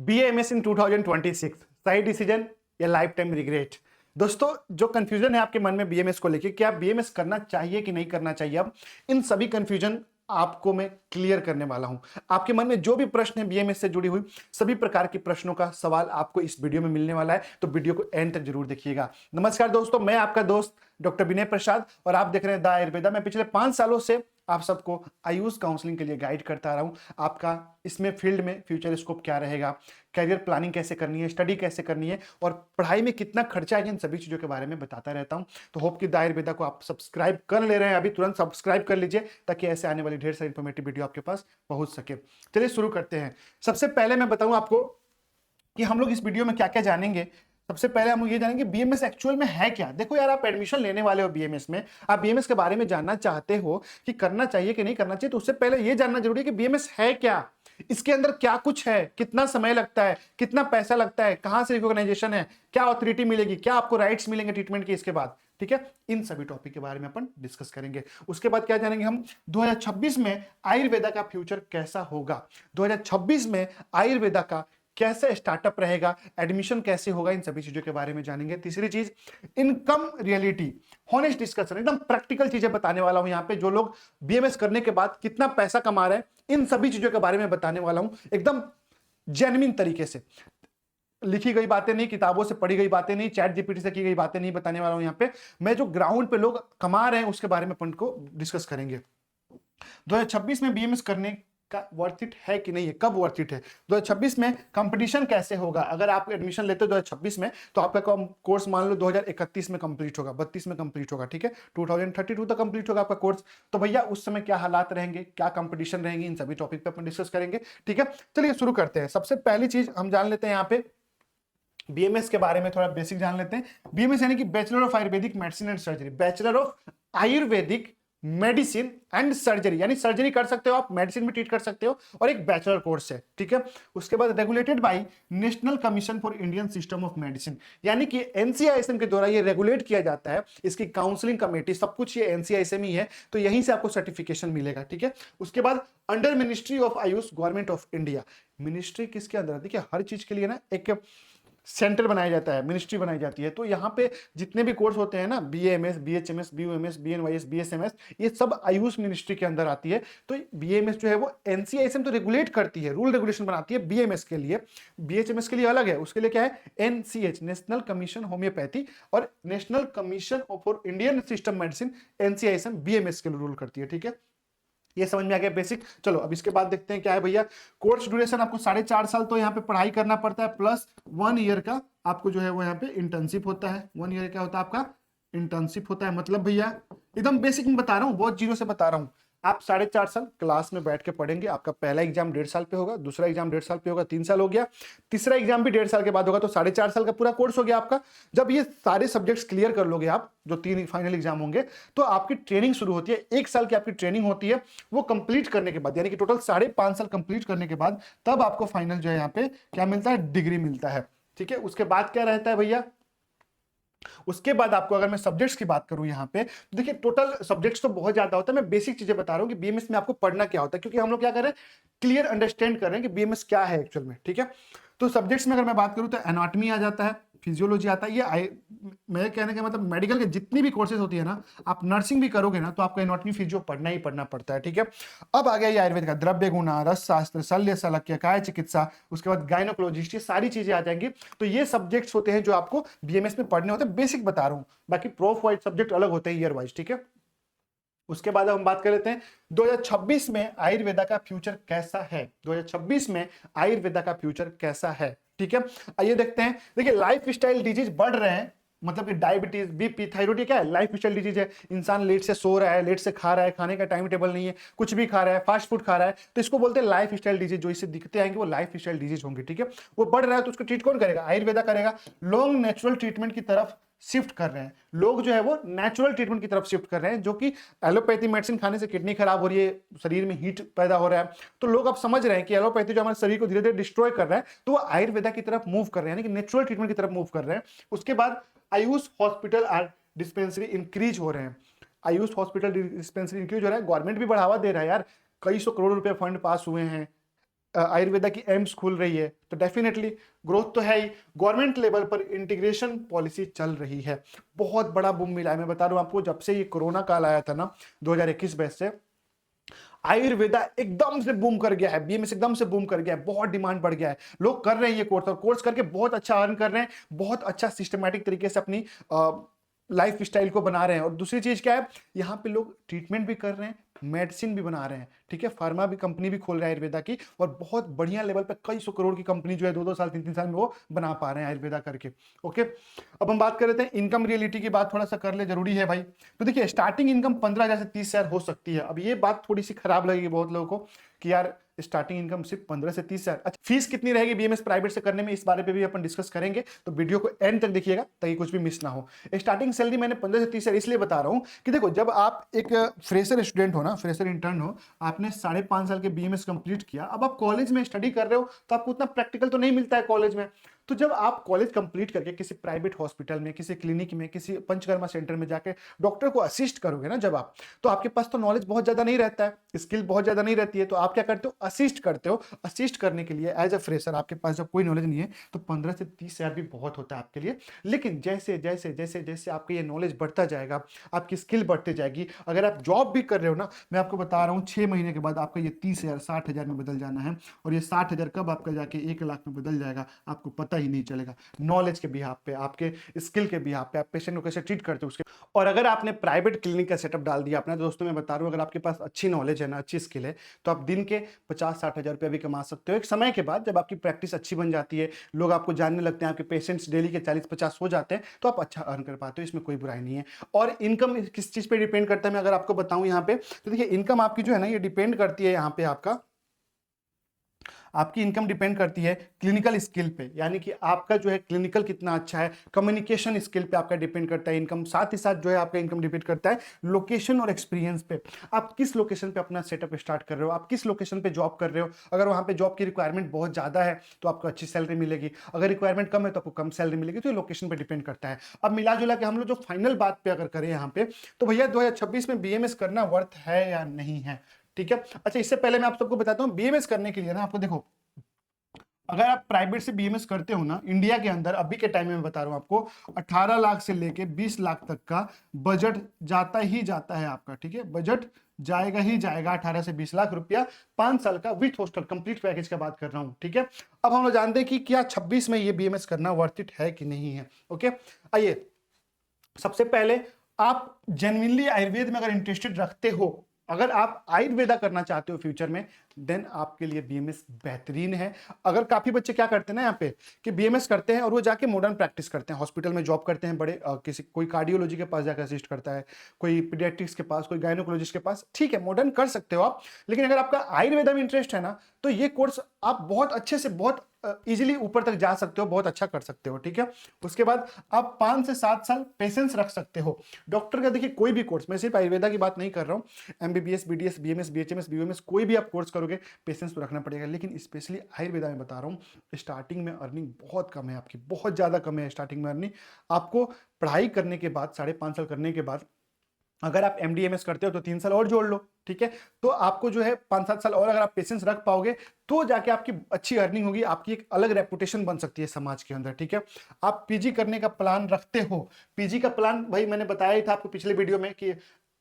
BAMS इन 2026 सही decision या life time regret. दोस्तों, जो कंफ्यूजन है आपके मन में बीएमएस को लेके कि आप बीएमएस करना चाहिए कि नहीं करना चाहिए, अब इन सभी कंफ्यूजन आपको मैं क्लियर करने वाला हूं। आपके मन में जो भी प्रश्न है बीएमएस से जुड़ी हुई सभी प्रकार के प्रश्नों का सवाल आपको इस वीडियो में मिलने वाला है, तो वीडियो को एंड तक जरूर देखिएगा। नमस्कार दोस्तों, मैं आपका दोस्त डॉक्टर विनय प्रसाद और आप देख रहे हैं द आयुर्वेदा। मैं पिछले 5 सालों से आप सबको आयुष काउंसलिंग के लिए गाइड करता रहा हूं। आपका इसमें फील्ड में फ्यूचर स्कोप क्या रहेगा, करियर प्लानिंग कैसे करनी है, स्टडी कैसे करनी है और पढ़ाई में कितना खर्चा है, इन सभी चीजों के बारे में बताता रहता हूं। तो होप कि द आयुर्वेदा को आप सब्सक्राइब कर ले रहे हैं, अभी तुरंत सब्सक्राइब कर लीजिए ताकि ऐसे आने वाली ढेर सारी इंफॉर्मेटिव वीडियो आपके पास पहुंच सके। चलिए शुरू करते हैं। सबसे पहले मैं बताऊं आपको कि हम लोग इस वीडियो में क्या क्या जानेंगे। सबसे पहले हम ये जानेंगे बीएमएस एक्चुअल में है क्या। देखो यार, आप एडमिशन लेने वाले हो बीएमएस में, आप बीएमएस के बारे में जानना चाहते हो कि करना चाहिए कि नहीं करना चाहिए, तो उससे पहले ये जानना जरूरी है कि बीएमएस है क्या, इसके अंदर क्या कुछ है, कितना समय लगता है, कितना पैसा लगता है, कहां से रिकॉग्नाइजेशन है, क्या ऑथोरिटी मिलेगी, क्या आपको राइट्स मिलेंगे ट्रीटमेंट के इसके बाद। ठीक है, इन सभी टॉपिक के बारे में अपन डिस्कस करेंगे। उसके बाद क्या जानेंगे हम, 2026 में आयुर्वेदा का फ्यूचर कैसा होगा, 2026 में आयुर्वेदा का कैसे स्टार्टअप रहेगा, एडमिशन कैसे होगा, इन सभी चीजों के बारे में जानेंगे। तीसरी चीज, इनकम रियलिटी, हॉनेस्ट डिस्कशन, एकदम प्रैक्टिकल चीजें बताने वाला हूं यहां पे। जो लोग बीएमएस करने के बाद कितना पैसा कमा रहे हैं, इन सभी चीजों के बारे में बताने वाला हूं, एकदम जेन्युइन तरीके से। लिखी गई बातें नहीं, किताबों से पढ़ी गई बातें नहीं, चैट जीपीटी से की गई बातें नहीं बताने वाला हूं यहां पे। मैं जो ग्राउंड पे लोग कमा रहे हैं उसके बारे में अपन को डिस्कस करेंगे। 2026 में बीएमएस करने का वर्थ इट है कि नहीं है, कब वर्थ इट है, 2026 में कंपटीशन कैसे होगा। अगर आप एडमिशन लेते हो 2026 में तो आपका कोर्स मान लो 2031 में कंप्लीट होगा, 32 में कंप्लीट होगा, ठीक है, 2032 तक कंप्लीट होगा आपका कोर्स। तो भैया उस समय क्या हालात रहेंगे, क्या कंपटीशन रहेंगे, इन सभी टॉपिक पे अपन डिस्कस करेंगे। ठीक है, चलिए शुरू करते हैं। सबसे पहली चीज हम जान लेते हैं यहाँ पे बीएमएस के बारे में, थोड़ा बेसिक जान लेते हैं। बीएमएस यानी कि bachelor of Ayurvedic medicine and surgery, bachelor of Ayurvedic medicine and surgery, यानी सर्जरी कर सकते हो आप, मेडिसिन भी ट्रीट कर सकते हो, और एक बैचलर कोर्स है। ठीक है, उसके बाद regulated by national commission for Indian system of medicine, यानी कि एनसीआईएसएम के द्वारा ये रेगुलेट किया जाता है। इसकी काउंसलिंग कमेटी सब कुछ ये एनसीआईएसएम ही है, तो यहीं से आपको सर्टिफिकेशन मिलेगा। ठीक है, उसके बाद under ministry of Ayush, government of India. Ministry किसके अंदर, देखिए हर चीज के लिए ना एक सेंटर बनाया जाता है, मिनिस्ट्री बनाई जाती है। तो यहाँ पे जितने भी कोर्स होते हैं ना, बीएएमएस, बीएचएमएस, बीयूएमएस, बीएनवाईएस, बीएसएमएस, ये सब आयुष मिनिस्ट्री के अंदर आती है। तो बीएमएस जो है वो एनसीआईएसएम तो रेगुलेट करती है, रूल रेगुलेशन बनाती है बीएमएस के लिए। बीएचएमएस के लिए अलग है, उसके लिए क्या है, एनसीएच, नेशनल कमीशन होम्योपैथी, और national commission for Indian system medicine, NCISM BMS के लिए रूल करती है। ठीक है, ये समझ में आ गया बेसिक। चलो अब इसके बाद देखते हैं क्या है भैया। कोर्स ड्यूरेशन आपको 4.5 साल तो यहाँ पे पढ़ाई करना पड़ता है, प्लस 1 ईयर का आपको जो है वो यहाँ पे इंटर्नशिप होता है। 1 ईयर क्या होता है आपका, इंटर्नशिप होता है। मतलब भैया एकदम बेसिक में बता रहा हूँ, बहुत जीरो से बता रहा हूँ। आप 4.5 साल क्लास में बैठ के पढ़ेंगे। आपका पहला एग्जाम 1.5 साल पे होगा, दूसरा एग्जाम 1.5 साल पे होगा, 3 साल हो गया, तीसरा एग्जाम भी 1.5 साल के बाद होगा, तो 4.5 साल का पूरा कोर्स हो गया आपका। जब ये सारे सब्जेक्ट्स क्लियर कर लोगे आप, जो 3 फाइनल एग्जाम होंगे, तो आपकी ट्रेनिंग शुरू होती है। 1 साल की आपकी ट्रेनिंग होती है। वो कंप्लीट करने के बाद, यानी कि टोटल 5.5 साल कंप्लीट करने के बाद तब आपको फाइनल जो है यहाँ पे क्या मिलता है, डिग्री मिलता है। ठीक है, उसके बाद क्या रहता है भैया, उसके बाद आपको, अगर मैं सब्जेक्ट्स की बात करूं यहाँ पे, तो देखिए टोटल सब्जेक्ट्स तो बहुत ज्यादा होता है। मैं बेसिक चीजें बता रहा हूं कि बीएमएस में आपको पढ़ना क्या होता है, क्योंकि हम लोग क्या कर रहे हैं, क्लियर अंडरस्टैंड कर रहे हैं कि बीएमएस क्या है एक्चुअल में। ठीक है, तो सब्जेक्ट्स में अगर मैं बात करूं तो एनाटॉमी आ जाता है, फिजियोलॉजी आता है। ये मेरे कहने का मतलब मेडिकल के जितनी भी कोर्सेज होती है ना, आप नर्सिंग भी करोगे ना तो आपको एनाटॉमी फिजियो पढ़ना ही पढ़ना पड़ता है। ठीक है, अब आ गया ये आयुर्वेद का द्रव्य गुणा, रस शास्त्र, शल्य शल्य, काय चिकित्सा, उसके बाद गायनोकोलॉजिस्ट, ये सारी चीजें आ जाएंगी। तो ये सब्जेक्ट्स होते हैं जो आपको बीएमएस में पढ़ने होते हैं। बेसिक बता रहा हूं, बाकी प्रोफ वाइज सब्जेक्ट अलग होते हैं ईयर वाइज। ठीक है, उसके बाद हम बात कर लेते हैं 2026 में आयुर्वेदा का फ्यूचर कैसा है। 2026 में आयुर्वेदा का फ्यूचर कैसा है, ठीक है, आइए देखते हैं। देखिए लाइफ स्टाइल डिजीज बढ़ रहे हैं, मतलब कि डायबिटीज, बीपी, थायराइड, ये क्या है, लाइफ स्टाइल डिजीज है। इंसान लेट से सो रहा है, लेट से खा रहा है, खाने का टाइम टेबल नहीं है, कुछ भी खा रहा है, फास्ट फूड खा रहा है, तो इसको बोलते हैं लाइफ स्टाइल डिजीज। जो इससे दिखते आएंगे वो लाइफ स्टाइल डिजीज होंगे। ठीक है, वो बढ़ रहा है तो उसको ट्रीट कौन करेगा, आयुर्वेदा करेगा। लॉन्ग नेचुरल ट्रीटमेंट की तरफ शिफ्ट कर रहे हैं लोग, जो है वो नेचुरल ट्रीटमेंट की तरफ शिफ्ट कर रहे हैं, जो कि एलोपैथी मेडिसिन खाने से किडनी खराब हो रही है, शरीर में हीट पैदा हो रहा है। तो लोग अब समझ रहे हैं कि एलोपैथी जो हमारे शरीर को धीरे धीरे डिस्ट्रॉय कर रहा है, तो वो आयुर्वेदा की तरफ मूव कर रहे हैं, यानी कि नेचुरल ट्रीटमेंट की तरफ मूव कर रहे हैं। उसके बाद आयुष हॉस्पिटल और डिस्पेंसरी इंक्रीज हो रहे हैं। आयुष हॉस्पिटल डिस्पेंसरी इंक्रीज हो रहा है, गवर्नमेंट भी बढ़ावा दे रहा है यार, कई सौ करोड़ रुपए फंड पास हुए हैं। आयुर्वेदा की एम्स खुल रही है, तो डेफिनेटली ग्रोथ तो है ही। गवर्नमेंट लेवल पर इंटीग्रेशन पॉलिसी चल रही है, बहुत बड़ा बूम मिला है। मैं बता रहा हूं आपको, जब से ये कोरोना काल आया था ना 2021 बैच से, आयुर्वेदा एकदम से बूम कर गया है, बीएमएस एकदम से बूम कर गया है, बहुत डिमांड बढ़ गया है, लोग कर रहे हैं ये कोर्स, और कोर्स करके बहुत अच्छा अर्न कर रहे हैं, बहुत अच्छा सिस्टमैटिक तरीके से अपनी लाइफ स्टाइल को बना रहे हैं। और दूसरी चीज क्या है, यहाँ पे लोग ट्रीटमेंट भी कर रहे हैं, मेडिसिन भी बना रहे हैं, ठीक है, फार्मा भी कंपनी भी खोल रहा है आयुर्वेदा की, और बहुत बढ़िया लेवल पे कई सौ करोड़ की कंपनी जो है 2-2 साल 3-3 साल में वो बना पा रहे हैं आयुर्वेदा करके। ओके, अब हम बात कर रहे थे इनकम रियलिटी की बात, थोड़ा सा कर ले, जरूरी है भाई। तो देखिए स्टार्टिंग इनकम 15,000 से 30,000 हो सकती है। अब ये बात थोड़ी सी खराब लगेगी बहुत लोगों को कि यार स्टार्टिंग इनकम सिर्फ 15 से 30,000। अच्छा, फीस कितनी रहेगी बीएमएस प्राइवेट से करने में, इस बारे पे भी अपन डिस्कस करेंगे, तो वीडियो को एंड तक देखिएगा ताकि कुछ भी मिस ना हो। स्टार्टिंग सैलरी मैंने 15 से 30,000 इसलिए बता रहा हूं कि देखो, जब आप एक फ्रेशर स्टूडेंट हो ना, फ्रेशर इंटर्न हो, आपने 5.5 साल के बीएमएस कंप्लीट किया, अब आप कॉलेज में स्टडी कर रहे हो, तो आपको उतना प्रैक्टिकल तो नहीं मिलता है कॉलेज में। तो जब आप कॉलेज कंप्लीट करके किसी प्राइवेट हॉस्पिटल में, किसी क्लिनिक में, किसी पंचकर्मा सेंटर में जाके डॉक्टर को असिस्ट करोगे ना जब आप, तो आपके पास तो नॉलेज बहुत ज्यादा नहीं रहता है, स्किल बहुत ज्यादा नहीं रहती है, तो आप क्या करते हो, असिस्ट करते हो। असिस्ट करने के लिए एज अ फ्रेशर आपके पास जब कोई नॉलेज नहीं है, तो 15 से 30,000 भी बहुत होता है आपके लिए। लेकिन जैसे जैसे जैसे जैसे आपका ये नॉलेज बढ़ता जाएगा, आपकी स्किल बढ़ती जाएगी, अगर आप जॉब भी कर रहे हो ना, मैं आपको बता रहा हूँ 6 महीने के बाद आपका ये 30,000 60,000 में बदल जाना है। और ये 60,000 कब आपका जाके 1 लाख में बदल जाएगा, आपको पता ही नहीं चलेगा। नॉलेज के बिहाफ पे, आपके स्किल के बिहाफ पे, आप पेशेंट को कैसे ट्रीट करते हो उसके। और अगर आपने प्राइवेट क्लिनिक का सेटअप डाल दिया अपना, दोस्तों मैं बता रहा हूं, अगर आपके पास अच्छी नॉलेज है ना, अच्छी स्किल है, तो आप दिन के 50-60 हजार रुपया भी कमा सकते हो एक समय के बाद। जब आपकी प्रैक्टिस अच्छी बन जाती है, लोग आपको जानने लगते हैं, आपके पेशेंट्स डेली के 40-50 हो जाते हैं, तो आप अच्छा अर्न कर पाते हो, इसमें कोई बुराई नहीं है। और इनकम किस चीज पे डिपेंड करता है, मैं अगर आपको बताऊं यहाँ पे, तो देखिए इनकम आपकी जो है ना, ये डिपेंड करती है यहाँ पे आपकी इनकम डिपेंड करती है क्लिनिकल स्किल पे, यानी कि आपका जो है क्लिनिकल कितना अच्छा है, कम्युनिकेशन स्किल पे आपका डिपेंड करता है इनकम। साथ ही साथ जो है आपका इनकम डिपेंड करता है लोकेशन और एक्सपीरियंस पे, आप किस लोकेशन पे अपना सेटअप स्टार्ट कर रहे हो, आप किस लोकेशन पे जॉब कर रहे हो। अगर वहां पे जॉब की रिक्वायरमेंट बहुत ज्यादा है तो आपको अच्छी सैलरी मिलेगी, अगर रिक्वायरमेंट कम है तो आपको कम सैलरी मिलेगी, तो ये लोकेशन पे डिपेंड करता है। अब मिला जुला के हम लोग जो फाइनल बात पे अगर करें यहाँ पे, तो भैया 2026 में बीएमएस करना वर्थ है या नहीं है, ठीक है। अच्छा, इससे पहले मैं आप सबको बताता हूँ, बीएमएस करने के लिए ना आपको देखो, अगर आप प्राइवेट से बीएमएस करते हो ना, इंडिया के अंदर अभी के टाइम में मैं बता रहा हूं आपको, 18 लाख से लेके 20 लाख तक का बजट जाता ही जाता है आपका, ठीक है। बजट जाएगा ही जाएगा 18 से 20 लाख रुपया 5 साल का, विथ हॉस्टल कंप्लीट पैकेज का बात कर रहा हूं, ठीक है। अब हम लोग जानते हैं कि क्या 26 में ये बीएमएस करना वर्थ इट है कि नहीं है। ओके, आइए सबसे पहले, आप जेन्युइनली आयुर्वेद में अगर इंटरेस्टेड रखते हो, अगर आप आयुर्वेदा करना चाहते हो फ्यूचर में, देन आपके लिए बीएमएस बेहतरीन है। अगर काफी बच्चे क्या करते हैं ना यहाँ पे, कि बीएमएस करते हैं और वो जाके मॉडर्न प्रैक्टिस करते हैं, हॉस्पिटल में जॉब करते हैं बड़े, किसी कोई कार्डियोलॉजी के पास जाकर असिस्ट करता है, कोई पीडियाट्रिक्स के पास, कोई गायनोकोलॉजिस्ट के पास, ठीक है मॉडर्न कर सकते हो आप। लेकिन अगर आपका आयुर्वेदा में इंटरेस्ट है ना, तो ये कोर्स आप बहुत अच्छे से, बहुत इजीली ऊपर तक जा सकते हो, बहुत अच्छा कर सकते हो, ठीक है। उसके बाद आप 5 से 7 साल पेशेंस रख सकते हो। डॉक्टर का देखिए कोई भी कोर्स, मैं सिर्फ आयुर्वेदा की बात नहीं कर रहा हूँ, एमबीबीएस, बीडीएस, बीएमएस, बीएचएमएस, बीओएमएस, कोई भी आप कोर्स करोगे पेशेंस तो रखना पड़ेगा। लेकिन स्पेशली आयुर्वेदा में बता रहा हूँ, स्टार्टिंग में अर्निंग बहुत कम है आपकी, बहुत ज्यादा कम है स्टार्टिंग में अर्निंग। आपको पढ़ाई करने के बाद, 5.5 साल करने के बाद, अगर आप एमडीएमएस करते हो तो 3 साल और जोड़ लो, ठीक है। तो आपको जो है 5-7 साल और अगर आप पेशेंस रख पाओगे, तो जाके आपकी अच्छी अर्निंग होगी, आपकी एक अलग रेपुटेशन बन सकती है समाज के अंदर, ठीक है। आप पीजी करने का प्लान रखते हो, पीजी का प्लान भाई मैंने बताया ही था आपको पिछले वीडियो में कि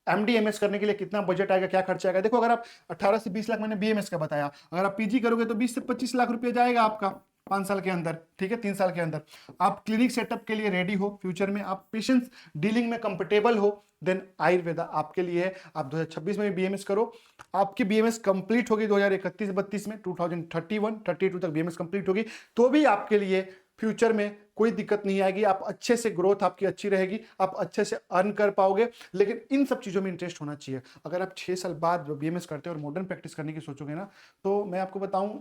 एमडीएमएस करने के लिए कितना बजट आएगा, क्या खर्चा आएगा। देखो, अगर आप 18 से 20 लाख मैंने बीएमएस का बताया, अगर आप पीजी करोगे तो 20 से 25 लाख रुपया जाएगा आपका 5 साल के अंदर, ठीक है, 3 साल के अंदर। आप क्लिनिक सेटअप के लिए रेडी हो फ्यूचर में, आप पेशेंट्स डीलिंग में कंफर्टेबल हो, देन आयुर्वेदा आपके लिए है। आप 2026 में भी बीएमएस करो, आपकी बीएमएस कंप्लीट होगी 2031-32 में, 2031-32 तक बीएमएस कंप्लीट होगी, तो भी आपके लिए फ्यूचर में कोई दिक्कत नहीं आएगी। आप अच्छे से, ग्रोथ आपकी अच्छी रहेगी, आप अच्छे से अर्न कर पाओगे। लेकिन इन सब चीजों में इंटरेस्ट होना चाहिए। अगर आप 6 साल बाद बीएमएस करते हो और मॉडर्न प्रैक्टिस करने की सोचोगे ना, तो मैं आपको बताऊं,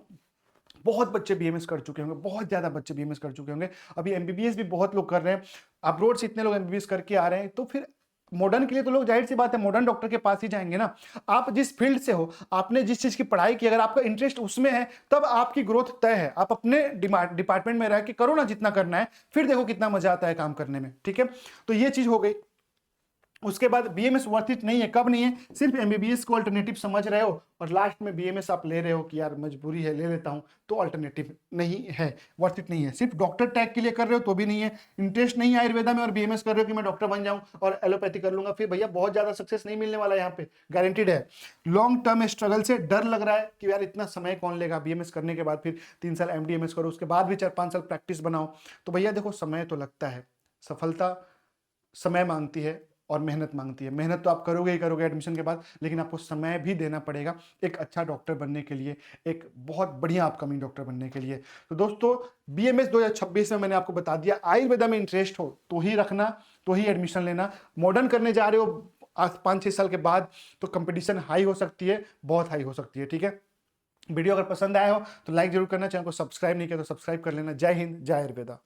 बहुत बच्चे बीएमएस कर चुके होंगे, बहुत ज्यादा बच्चे बीएमएस कर चुके होंगे। अभी एमबीबीएस भी बहुत लोग कर रहे हैं, अब्रोड से इतने लोग एमबीबीएस करके आ रहे हैं, तो फिर मॉडर्न के लिए तो लोग जाहिर सी बात है मॉडर्न डॉक्टर के पास ही जाएंगे ना। आप जिस फील्ड से हो, आपने जिस चीज की पढ़ाई की, अगर आपका इंटरेस्ट उसमें है, तब आपकी ग्रोथ तय है। आप अपने डिपार्टमेंट में रह के करो ना जितना करना है, फिर देखो कितना मजा आता है काम करने में, ठीक है। तो ये चीज हो गई। उसके बाद बीएमएस वर्थ इट नहीं है। कब नहीं है? सिर्फ एमबीबीएस को अल्टरनेटिव समझ रहे हो और लास्ट में बीएमएस आप ले रहे हो कि यार मजबूरी है, ले लेता हूं, तो अल्टरनेटिव नहीं है, वर्थ इट नहीं है। सिर्फ डॉक्टर टैग के लिए कर रहे हो तो भी नहीं है। इंटरेस्ट नहीं है आयुर्वेदा में और बीएमएस कर रहे हो कि मैं डॉक्टर बन जाऊं और एलोपैथी कर लूंगा, फिर भैया बहुत ज्यादा सक्सेस नहीं मिलने वाला यहाँ पे, गारंटीड है। लॉन्ग टर्म स्ट्रगल से डर लग रहा है कि यार इतना समय कौन लेगा, बीएमएस करने के बाद फिर 3 साल एमडीएमएस करो, उसके बाद भी 4-5 साल प्रैक्टिस बनाओ, तो भैया देखो समय तो लगता है। सफलता समय मांगती है और मेहनत मांगती है। मेहनत तो आप करोगे ही करोगे एडमिशन के बाद, लेकिन आपको समय भी देना पड़ेगा एक अच्छा डॉक्टर बनने के लिए, एक बहुत बढ़िया अपकमिंग डॉक्टर बनने के लिए। तो दोस्तों बीएमएस 2026 में मैंने आपको बता दिया, आयुर्वेदा में इंटरेस्ट हो तो ही रखना, तो ही एडमिशन लेना। मॉडर्न करने जा रहे हो आज 5-6 साल के बाद तो कंपटीशन हाई हो सकती है, बहुत हाई हो सकती है, ठीक है। वीडियो अगर पसंद आया हो तो लाइक जरूर करना, चैनल को सब्सक्राइब नहीं किया तो सब्सक्राइब कर लेना। जय हिंद, जय आयुर्वेदा।